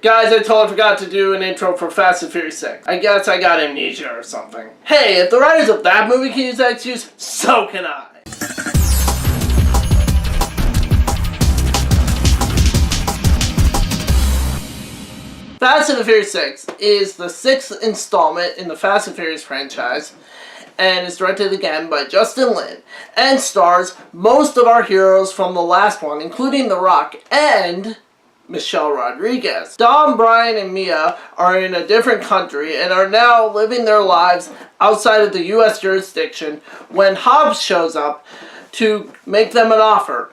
Guys, I totally forgot to do an intro for Fast and Furious 6. I guess I got amnesia or something. Hey, if the writers of that movie can use that excuse, so can I. Fast and the Furious 6 is the 6th installment in the Fast and Furious franchise, and is directed again by Justin Lin, and stars most of our heroes from the last one, including The Rock and Michelle Rodriguez. Dom, Brian, and Mia are in a different country and are now living their lives outside of the U.S. jurisdiction when Hobbs shows up to make them an offer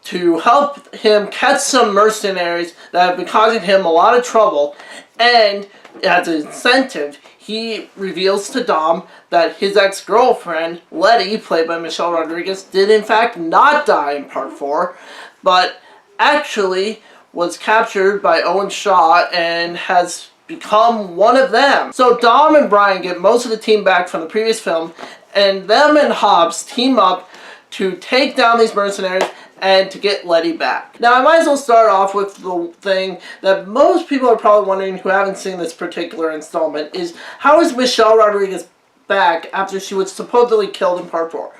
to help him catch some mercenaries that have been causing him a lot of trouble, and as an incentive, he reveals to Dom that his ex-girlfriend, Letty, played by Michelle Rodriguez, did in fact not die in Part 4, but actually was captured by Owen Shaw and has become one of them. So Dom and Brian get most of the team back from the previous film, and them and Hobbs team up to take down these mercenaries and to get Letty back. Now, I might as well start off with the thing that most people are probably wondering who haven't seen this particular installment is, how is Michelle Rodriguez back after she was supposedly killed in Part 4?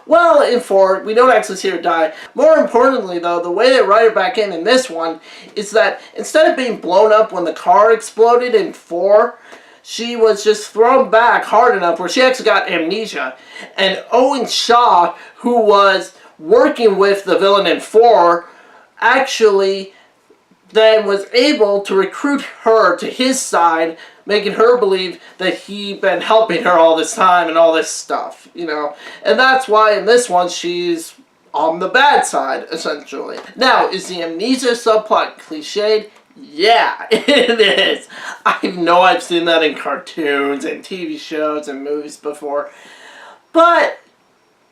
Well, in 4, we don't actually see her die. More importantly, though, the way they write her back in this one is that instead of being blown up when the car exploded in 4, she was just thrown back hard enough where she actually got amnesia. And Owen Shaw, who was working with the villain in 4, actually then was able to recruit her to his side, making her believe that he'd been helping her all this time and all this stuff, you know. And that's why in this one she's on the bad side, essentially. Now, is the amnesia subplot cliched? Yeah, it is. I know I've seen that in cartoons and TV shows and movies before. But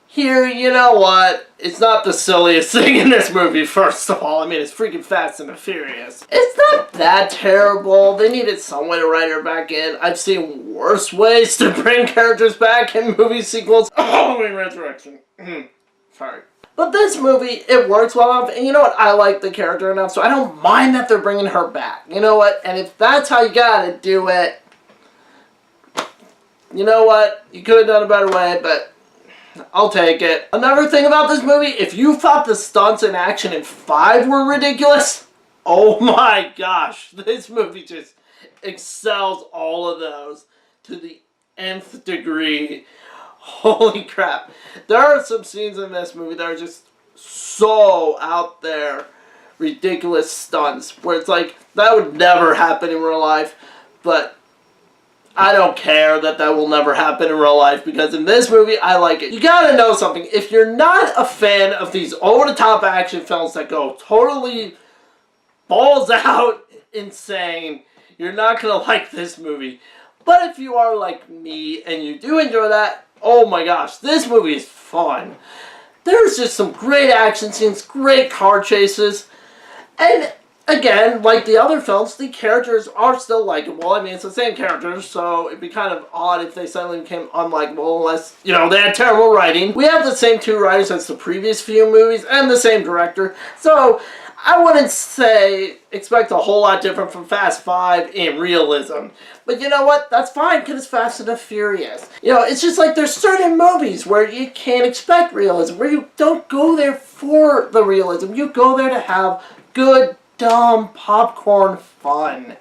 here, you know what? It's not the silliest thing in this movie, first of all. I mean, it's freaking Fast and the Furious. It's not that terrible. They needed some way to write her back in. I've seen worse ways to bring characters back in movie sequels. Oh, in Resurrection. Sorry. But this movie, it works well enough, and you know what? I like the character enough, so I don't mind that they're bringing her back. You know what? And if that's how you gotta do it, you know what? You could have done a better way, but I'll take it. Another thing about this movie, if you thought the stunts in action in 5 were ridiculous, oh my gosh, this movie just excels all of those to the nth degree. Holy crap. There are some scenes in this movie that are just so out there, ridiculous stunts, where it's like, that would never happen in real life, but I don't care that will never happen in real life, because in this movie, I like it. You gotta know something. If you're not a fan of these over-the-top action films that go totally balls out insane, you're not gonna like this movie. But if you are like me and you do enjoy that, oh my gosh, this movie is fun. There's just some great action scenes, great car chases, and again, like the other films, the characters are still likable. I mean, it's the same characters, so it'd be kind of odd if they suddenly became unlikable unless, you know, they had terrible writing. We have the same 2 writers as the previous few movies and the same director, so I wouldn't say expect a whole lot different from Fast 5 in realism. But you know what? That's fine, because it's Fast and the Furious. You know, it's just like there's certain movies where you can't expect realism, where you don't go there for the realism. You go there to have good, dumb popcorn fun.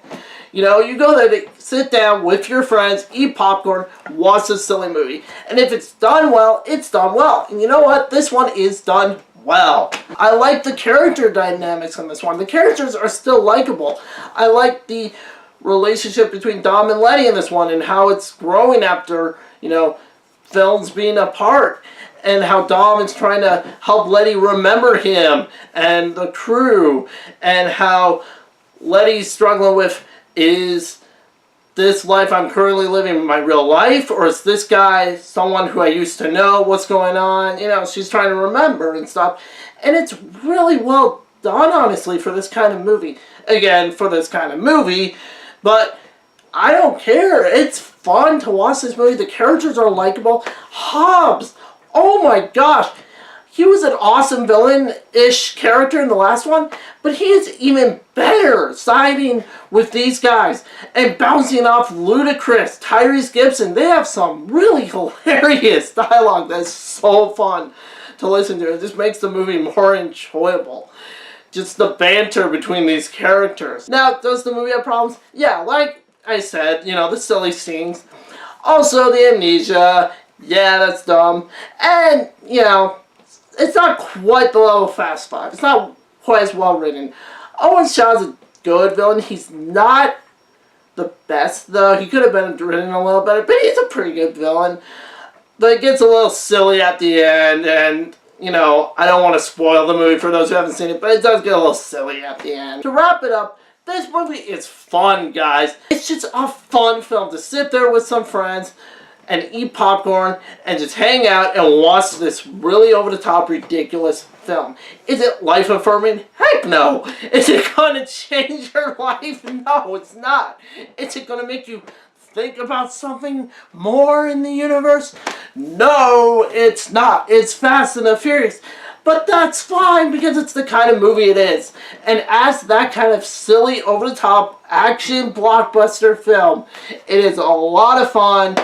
You know, you go there to sit down with your friends, eat popcorn, watch a silly movie. And if it's done well, it's done well. And you know what? This one is done well. I like the character dynamics in this one. The characters are still likable. I like the relationship between Dom and Letty in this one, and how it's growing after, you know, films being apart, and how Dom is trying to help Letty remember him and the crew, and how Letty's struggling with, is this life I'm currently living my real life, or is this guy someone who I used to know? What's going on? You know, she's trying to remember and stuff, and it's really well done, honestly, for this kind of movie. Again, for this kind of movie, but I don't care. It's fun to watch this movie. The characters are likable. Hobbs, oh my gosh, he was an awesome villain-ish character in the last one, but he is even better siding with these guys and bouncing off Ludacris, Tyrese Gibson. They have some really hilarious dialogue that's so fun to listen to. It just makes the movie more enjoyable. Just the banter between these characters. Now, does the movie have problems? Yeah, like I said, you know, the silly scenes. Also, the amnesia. Yeah, that's dumb. And, you know, it's not quite the level of Fast 5. It's not quite as well written. Owen Shaw's a good villain. He's not the best, though. He could have been written a little better, but he's a pretty good villain. But it gets a little silly at the end, and, you know, I don't want to spoil the movie for those who haven't seen it, but it does get a little silly at the end. To wrap it up, this movie is fun, guys. It's just a fun film to sit there with some friends and eat popcorn and just hang out and watch this really over-the-top, ridiculous film. Is it life-affirming? Heck no! Is it gonna change your life? No, it's not. Is it gonna make you think about something more in the universe? No, it's not. It's Fast and the Furious. But that's fine because it's the kind of movie it is. And as that kind of silly, over-the-top, action blockbuster film, it is a lot of fun.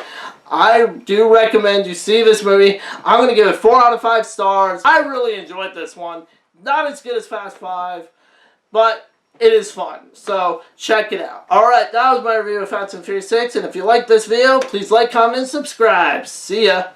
I do recommend you see this movie. I'm going to give it 4 out of 5 stars. I really enjoyed this one. Not as good as Fast 5, but it is fun. So, check it out. Alright, that was my review of Fast and Furious 6. And if you like this video, please like, comment, and subscribe. See ya.